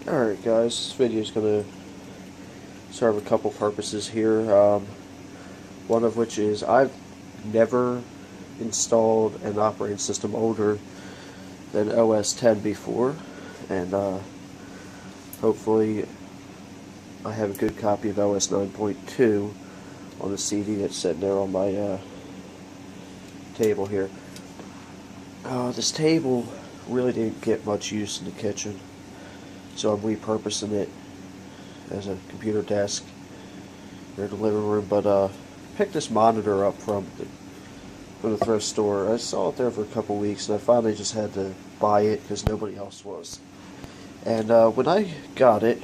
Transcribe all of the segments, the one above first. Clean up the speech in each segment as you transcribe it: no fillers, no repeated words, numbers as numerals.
Alright guys, this video is going to serve a couple purposes here. One of which is I've never installed an operating system older than OS 10 before, and hopefully I have a good copy of OS 9.2 on the CD that's sitting there on my table here. This table really didn't get much use in the kitchen, so I'm repurposing it as a computer desk here in the living room. But picked this monitor up from the thrift store. I saw it there for a couple weeks, and I finally just had to buy it because nobody else was. And when I got it,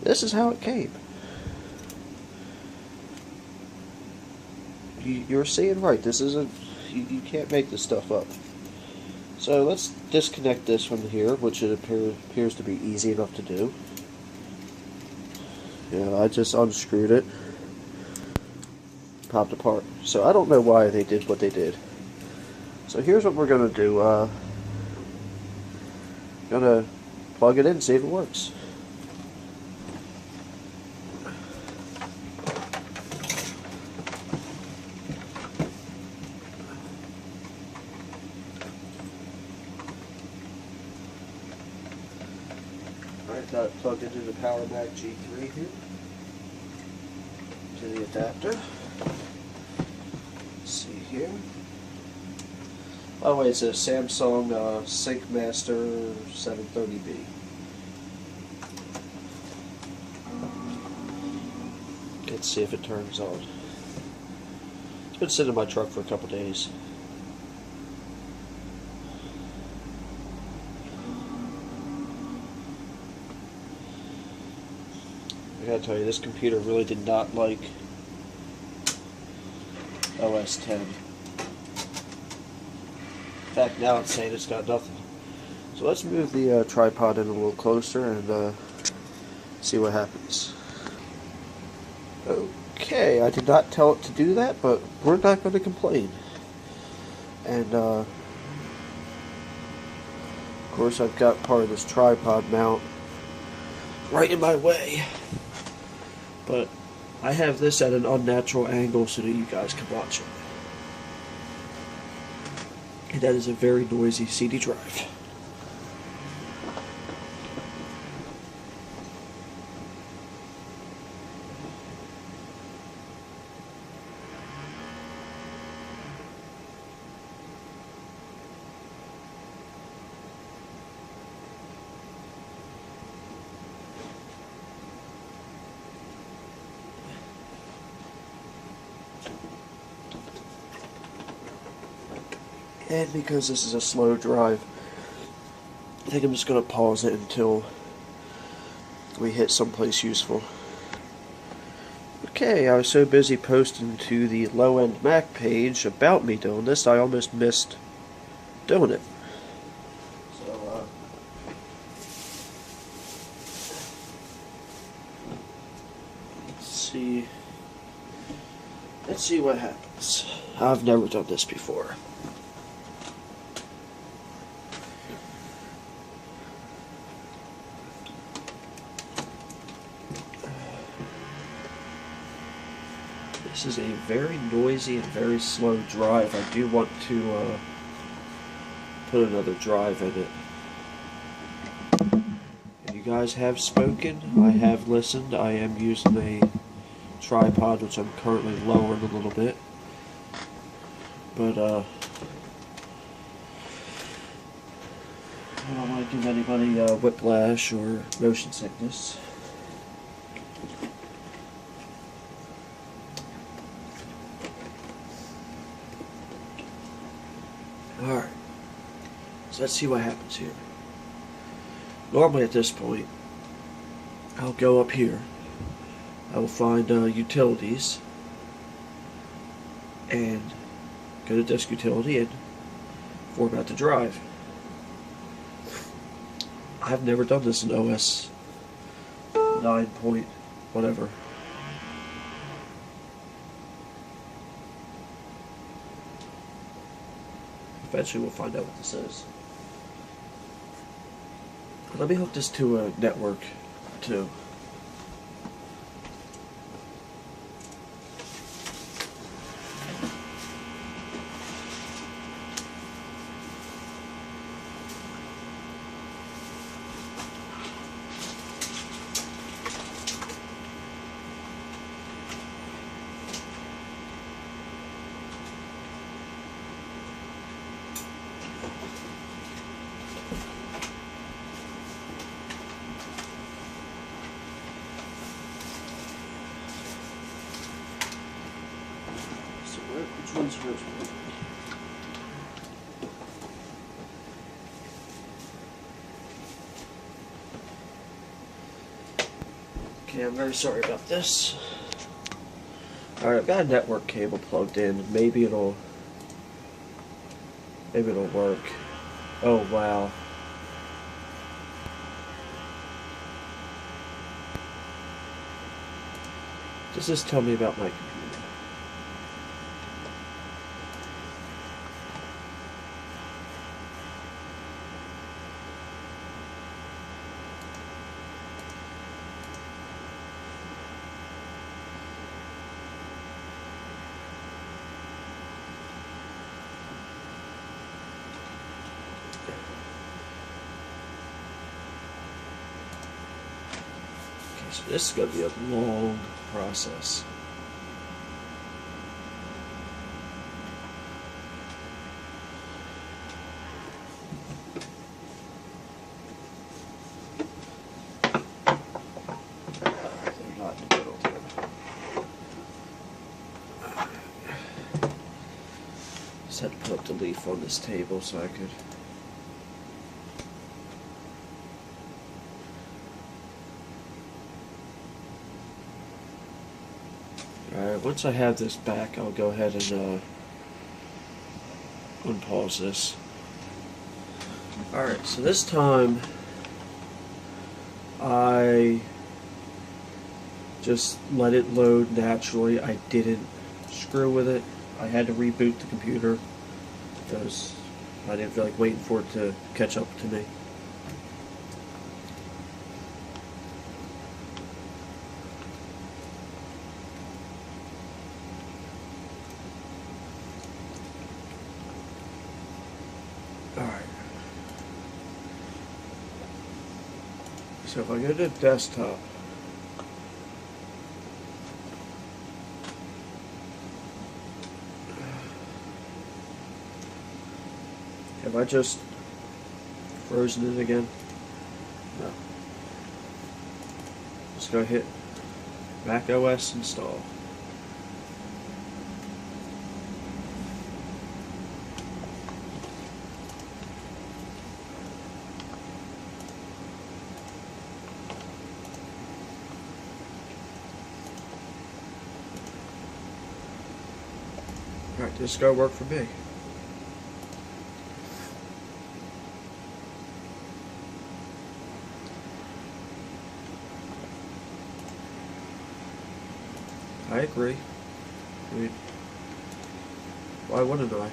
this is how it came. You're seeing right. This isn't. You can't make this stuff up. So let's disconnect this from here, which it appears to be easy enough to do. Yeah, I just unscrewed it, popped apart. So I don't know why they did what they did. So here's what we're gonna do. Gonna plug it in and see if it works. Alright, got it plugged into the PowerMac G3 here, to the adapter. Let's see here. By the way, it's a Samsung SyncMaster 730B. Let's see if it turns on. It's been sitting in my truck for a couple days. I gotta tell you, this computer really did not like OS 10. In fact, now it's saying it's got nothing. So let's move the tripod in a little closer and see what happens. Okay, I did not tell it to do that, but we're not going to complain. And of course, I've got part of this tripod mount right in my way. But I have this at an unnatural angle so that you guys can watch it. And that is a very noisy CD drive. And because this is a slow drive, I think I'm just going to pause it until we hit someplace useful. Okay, I was so busy posting to the low-end Mac page about me doing this, I almost missed doing it. So, let's see what happens. I've never done this before. This is a very noisy and very slow drive. I do want to put another drive in it. And you guys have spoken. I have listened. I am using a tripod, which I'm currently lowering a little bit. But I don't want to give anybody whiplash or motion sickness. Alright, so let's see what happens here. Normally at this point, I'll go up here, I will find utilities, and go to disk utility and format the drive. I've never done this in OS 9 point whatever. Eventually we'll find out what this is. Let me hook this to a network too. Which one's first? Okay, I'm very sorry about this. Alright, I've got a network cable plugged in. Maybe it'll work. Oh wow. Does this tell me about my computer? So this is going to be a long process. They're not in the middle here. Just had to put up the leaf on this table so I could. Alright, once I have this back, I'll go ahead and unpause this. Alright, so this time I just let it load naturally. I didn't screw with it. I had to reboot the computer because I didn't feel like waiting for it to catch up to me. Alright. So if I go to desktop, have I just frozen it again? No. Just go hit Mac OS install. Alright, this is going to work for me. I agree. I mean, why wouldn't I? I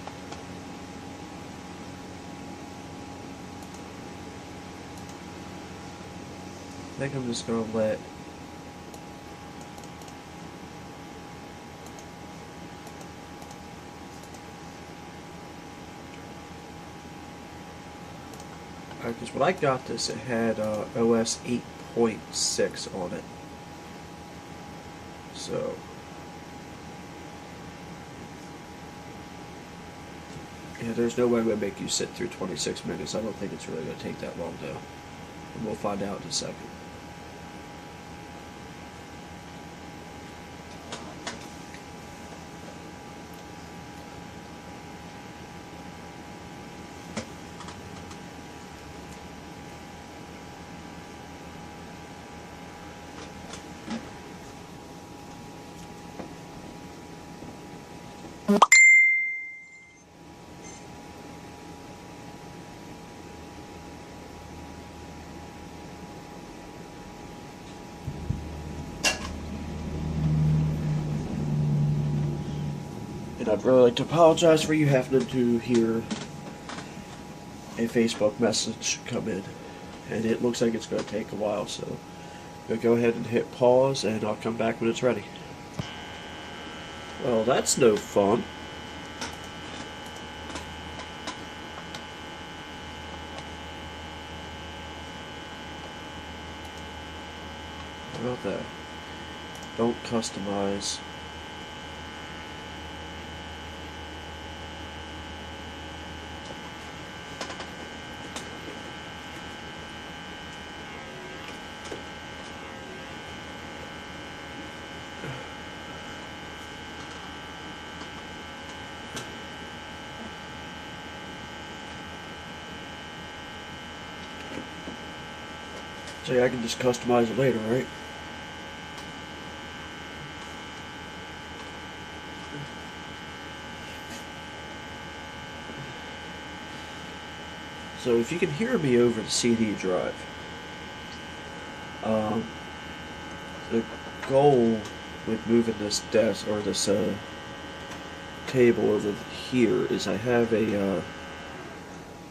think I'm just going to let because when I got this, it had OS 8.6 on it. So, yeah, there's no way I'm going to make you sit through 26 minutes. I don't think it's really going to take that long, though. And we'll find out in a second. And I'd really like to apologize for you having to hear a Facebook message come in and it looks like it's going to take a while, so I'm going to go ahead and hit pause, and I'll come back when it's ready. Well, that's no fun. How about that? Don't customize. So yeah, I can just customize it later, right? So if you can hear me over the CD drive, the goal with moving this desk or this table over here is I have a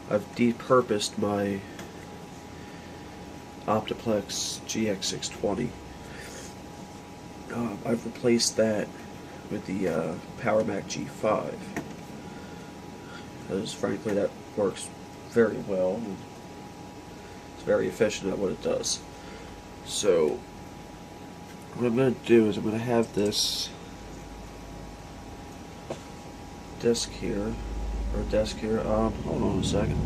I've depurposed my Optiplex GX620. I've replaced that with the PowerMac G3 because frankly that works very well and it's very efficient at what it does. So what I'm going to do is I'm going to have this desk here, hold on a second.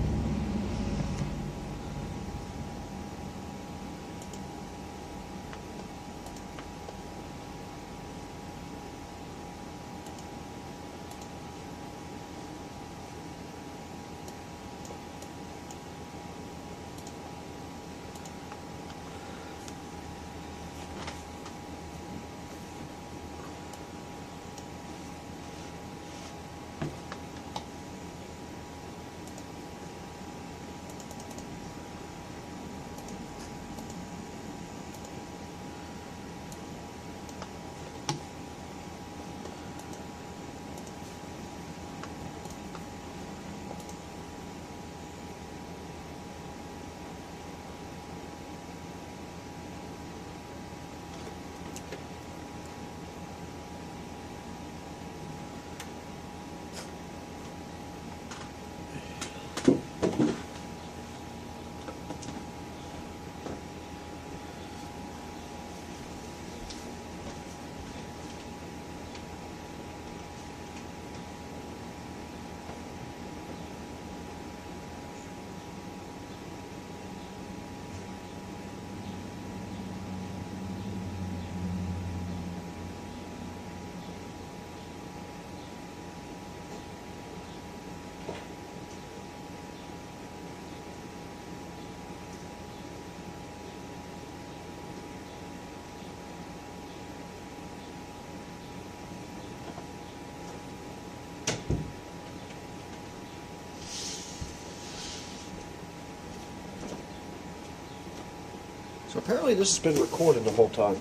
So apparently this has been recording the whole time.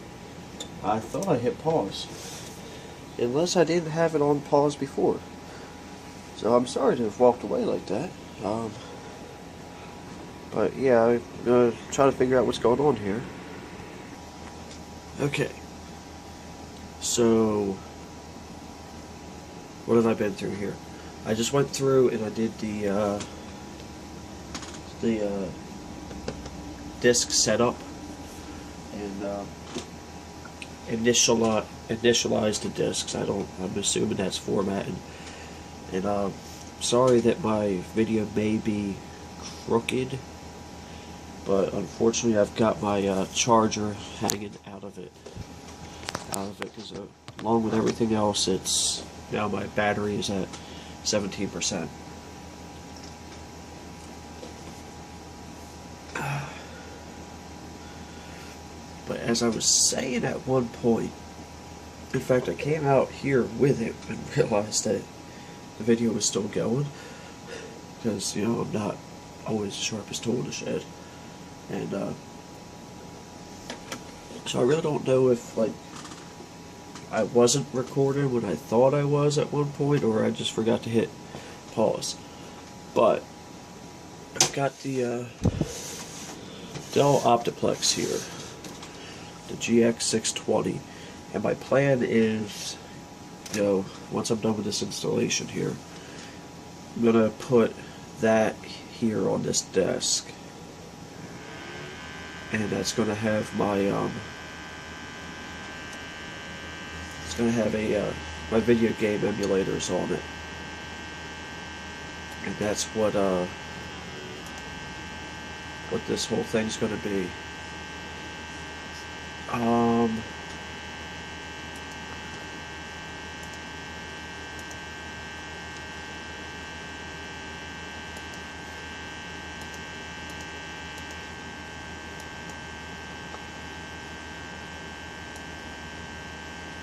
I thought I hit pause. Unless I didn't have it on pause before. So I'm sorry to have walked away like that. But yeah, I'm going to try to figure out what's going on here. Okay. So, what have I been through here? I just went through and I did the disk setup and initialize the disks. I'm assuming that's formatting. And sorry that my video may be crooked, but unfortunately I've got my charger hanging out of it because along with everything else, it's now my battery is at 17%. But as I was saying at one point, in fact I came out here with it and realized that the video was still going, because, you know, I'm not always the sharpest tool in the shed. And so I really don't know if, like, I wasn't recording when I thought I was at one point, or I just forgot to hit pause. But I've got the Dell Optiplex here, the GX620, and my plan is, once I'm done with this installation here, I'm gonna put that here on this desk, and that's gonna have my it's gonna have my video game emulators on it, and that's what this whole thing's gonna be.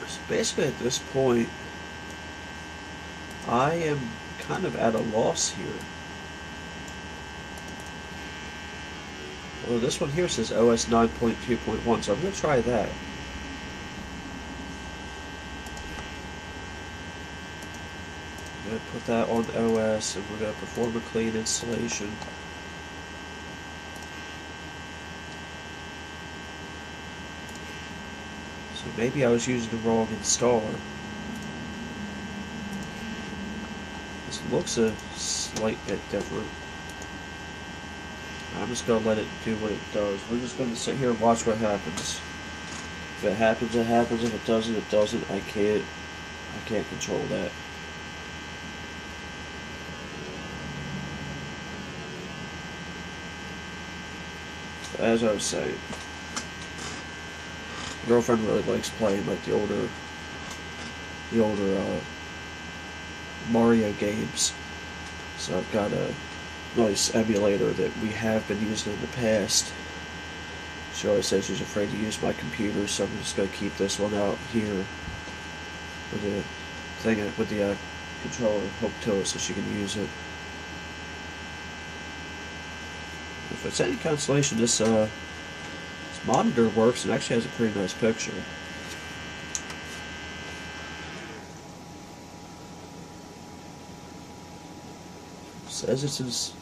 So basically at this point, I am kind of at a loss here. Well, this one here says OS 9.2.1, so I'm going to try that. I'm going to put that on OS, and we're going to perform a clean installation. So maybe I was using the wrong installer. This looks a slight bit different. I'm just going to let it do what it does. We're just going to sit here and watch what happens. If it happens, it happens. If it doesn't, it doesn't. I can't control that. As I was saying, girlfriend really likes playing like the older Mario games. So I've got a nice emulator that we have been using in the past. She always says she's afraid to use my computer, so I'm just going to keep this one out here with the thing with the controller hooked to it so she can use it. If it's any consolation, this monitor works and actually has a pretty nice picture. Says it's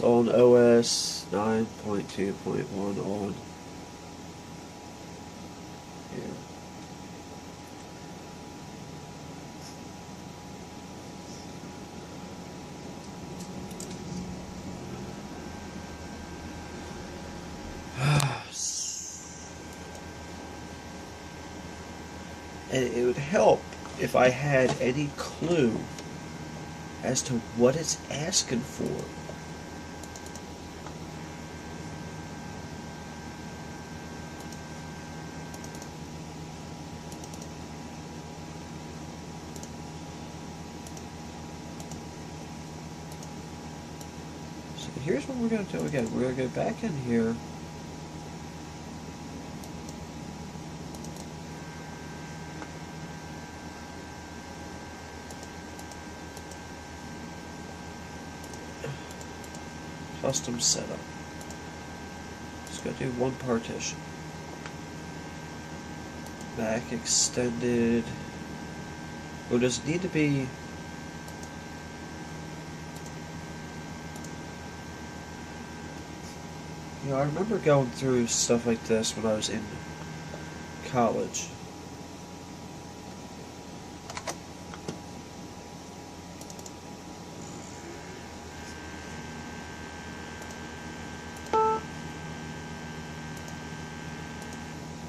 on OS 9.2.1 on here. And it would help if I had any clue as to what it's asking for. So here's what we're going to do again. We're going to go back in here. Custom setup. Just going to do one partition. Back extended. Oh, does it need to be? I remember going through stuff like this when I was in college.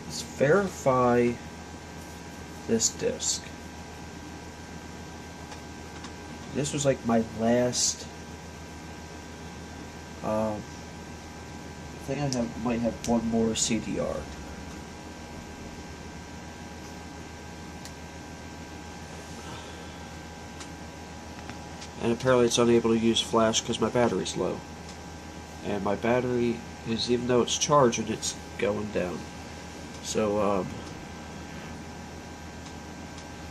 Let's verify this disk. This was like my last. I think I might have one more CDR. And apparently it's unable to use flash because my battery's low. And my battery is, even though it's charging, it's going down. So,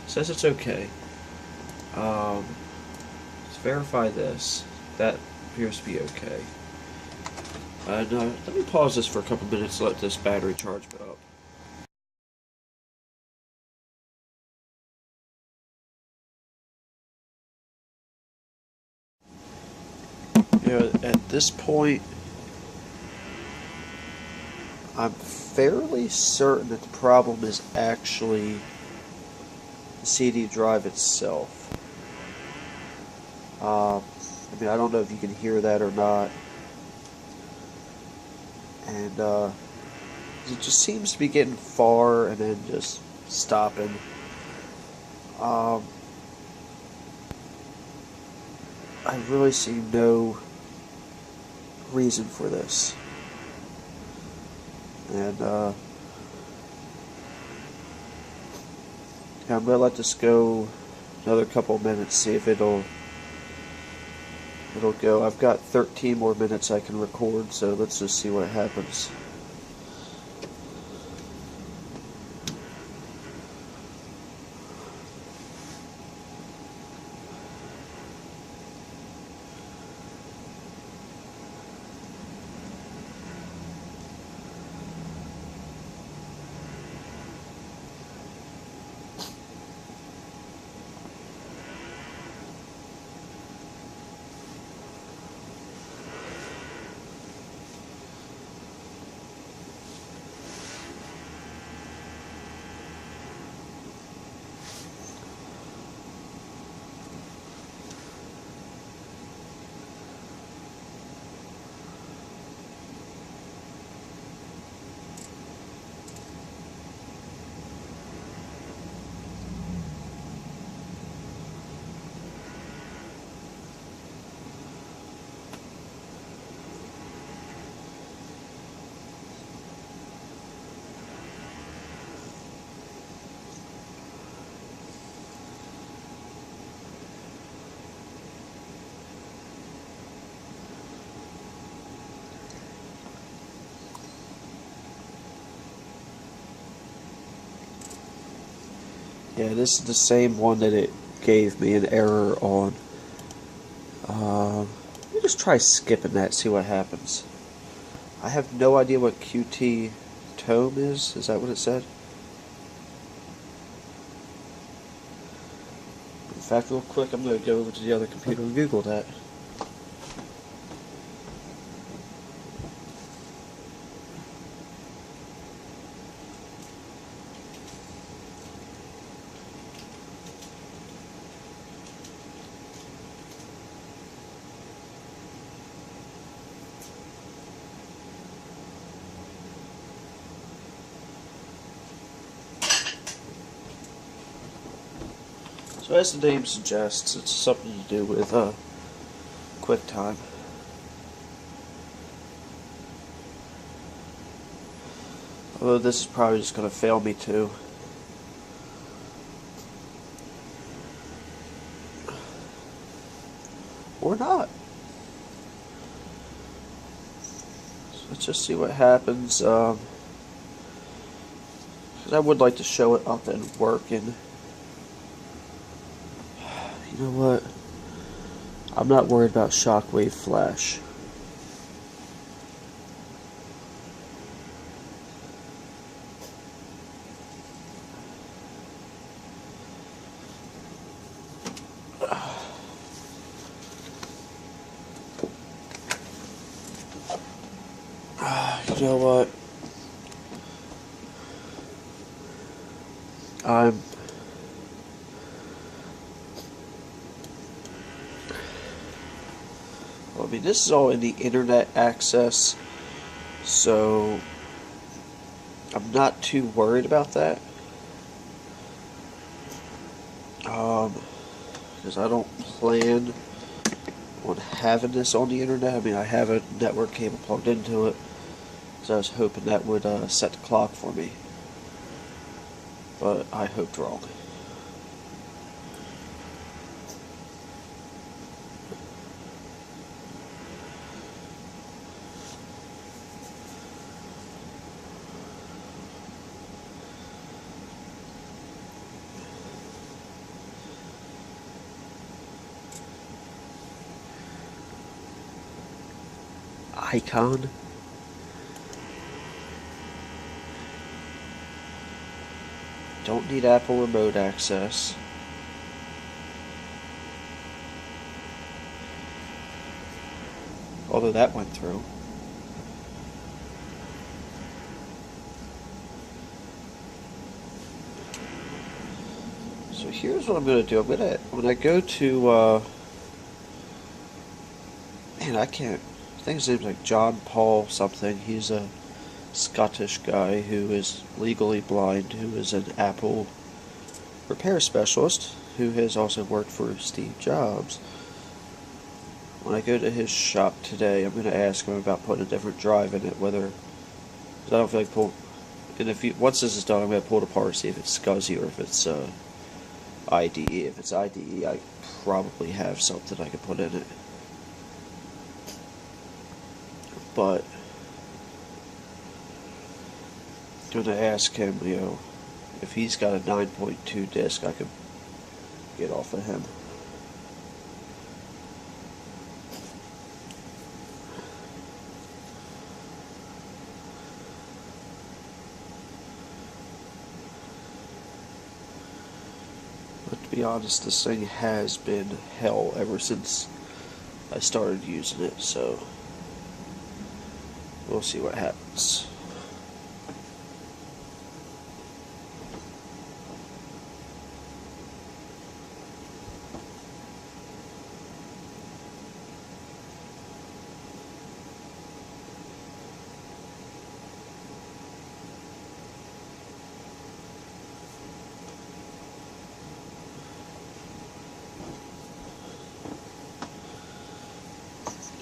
says it's okay. Let's verify this. That appears to be okay. And let me pause this for a couple minutes to let this battery charge up. You know, at this point, I'm fairly certain that the problem is actually the CD drive itself. I mean, I don't know if you can hear that or not. And it just seems to be getting far and then just stopping. I really see no reason for this. And I'm going to let this go another couple of minutes, see if it'll go. I've got 13 more minutes I can record, so let's just see what happens. Yeah, this is the same one that it gave me an error on. Let me just try skipping that, see what happens. I have no idea what QT tome is. Is that what it said? In fact, real quick, I'm going to go over to the other computer and Google that. So as the name suggests, it's something to do with QuickTime. Although this is probably just going to fail me too. Or not. So let's just see what happens. 'Cause I would like to show it up and working. You know what? I'm not worried about shockwave flash. You know what? I mean, this is all in the internet access, so I'm not too worried about that. Because I don't plan on having this on the internet. I mean, I have a network cable plugged into it, so I was hoping that would set the clock for me. But I hoped wrong. Icon. Don't need Apple remote access. although that went through. So here's what I'm going to do. When I go to, man, I can't, I think his name's like John Paul something. He's a Scottish guy who is legally blind, who is an Apple repair specialist, who has also worked for Steve Jobs. When I go to his shop today, I'm going to ask him about putting a different drive in it, whether, because I don't feel like pull, and once this is done, I'm going to pull it apart, see if it's SCSI or if it's IDE. If it's IDE, I probably have something I can put in it. But I'm going to ask him, you know, if he's got a 9.2 disc, I could get off of him. But to be honest, this thing has been hell ever since I started using it, so we'll see what happens.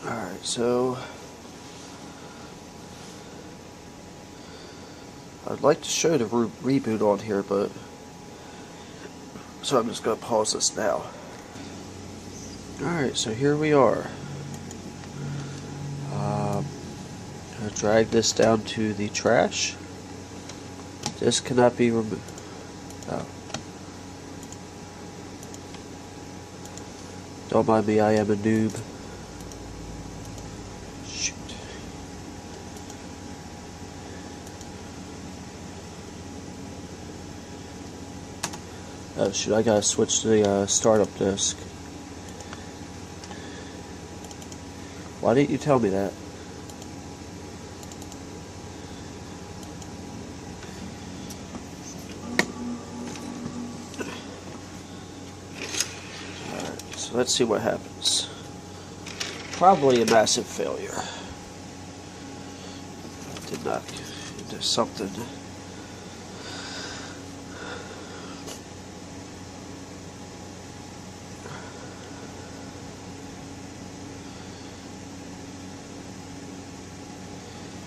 Alright, so I'd like to show the reboot on here, but so I'm just going to pause this now. Alright, so here we are. I'll drag this down to the trash. This cannot be removed. Oh. Don't mind me, I am a noob. Shoot. Oh shoot, I gotta switch to the startup disk. Why didn't you tell me that? Alright, so let's see what happens. Probably a massive failure. Did not get into something.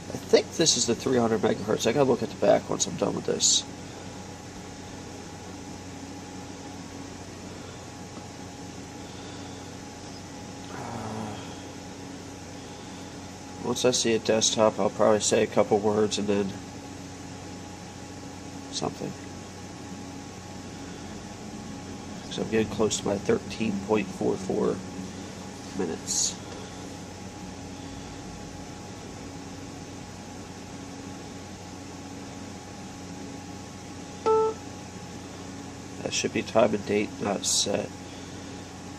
I think this is the 300 megahertz. I gotta look at the back once I'm done with this. Once I see a desktop, I'll probably say a couple words and then something. Because I'm getting close to my 13.44 minutes. That should be time and date not set,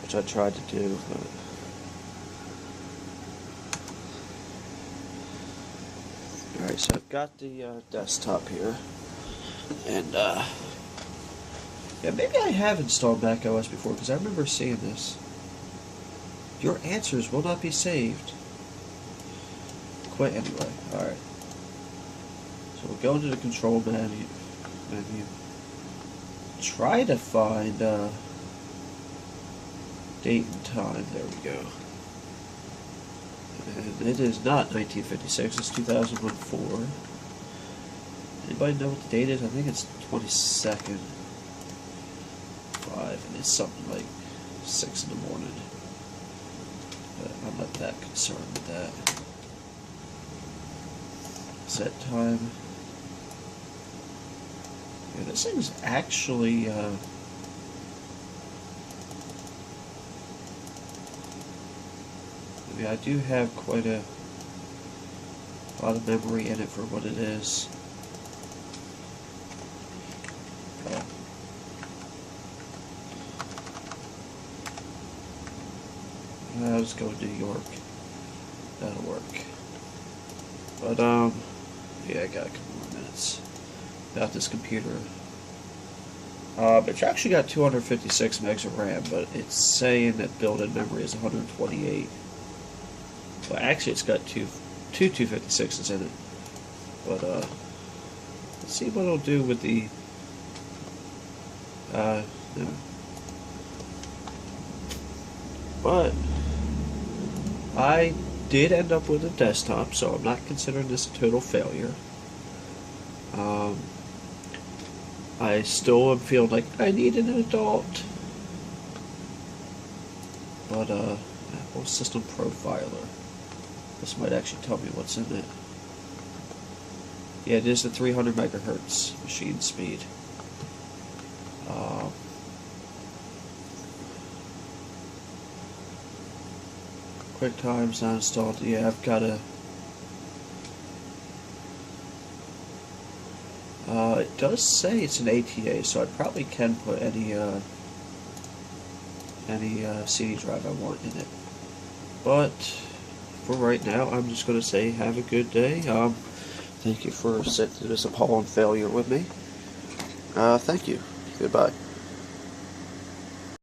which I tried to do, but alright, so I've got the desktop here, and yeah, maybe I have installed Mac OS before, because I remember seeing this. Your answers will not be saved. Quit anyway. Alright. So we'll go into the control menu. Try to find date and time. There we go. And it is not 1956, it's 2004. Anybody know what the date is? I think it's 22nd. 5, and it's something like 6 in the morning. But I'm not that concerned with that. Set time. Yeah, this thing's actually I mean, I do have quite a lot of memory in it for what it is. Let's go to New York. that'll work. But yeah, I got a couple more minutes. Got this computer. It's actually got 256 megs of RAM, but it's saying that built-in memory is 128. But actually, it's got two 256s in it. But let's see what it'll do with the. No. But I did end up with a desktop, so I'm not considering this a total failure. I still am feeling like I need an adult. But Apple System Profiler. This might actually tell me what's in it. Yeah, it is the 300 megahertz machine speed. QuickTime's not installed. Yeah, I've got a. It does say it's an ATA, so I probably can put any CD drive I want in it. But for right now, I'm just going to say have a good day. Thank you for sitting through this appalling failure with me. Thank you. Goodbye.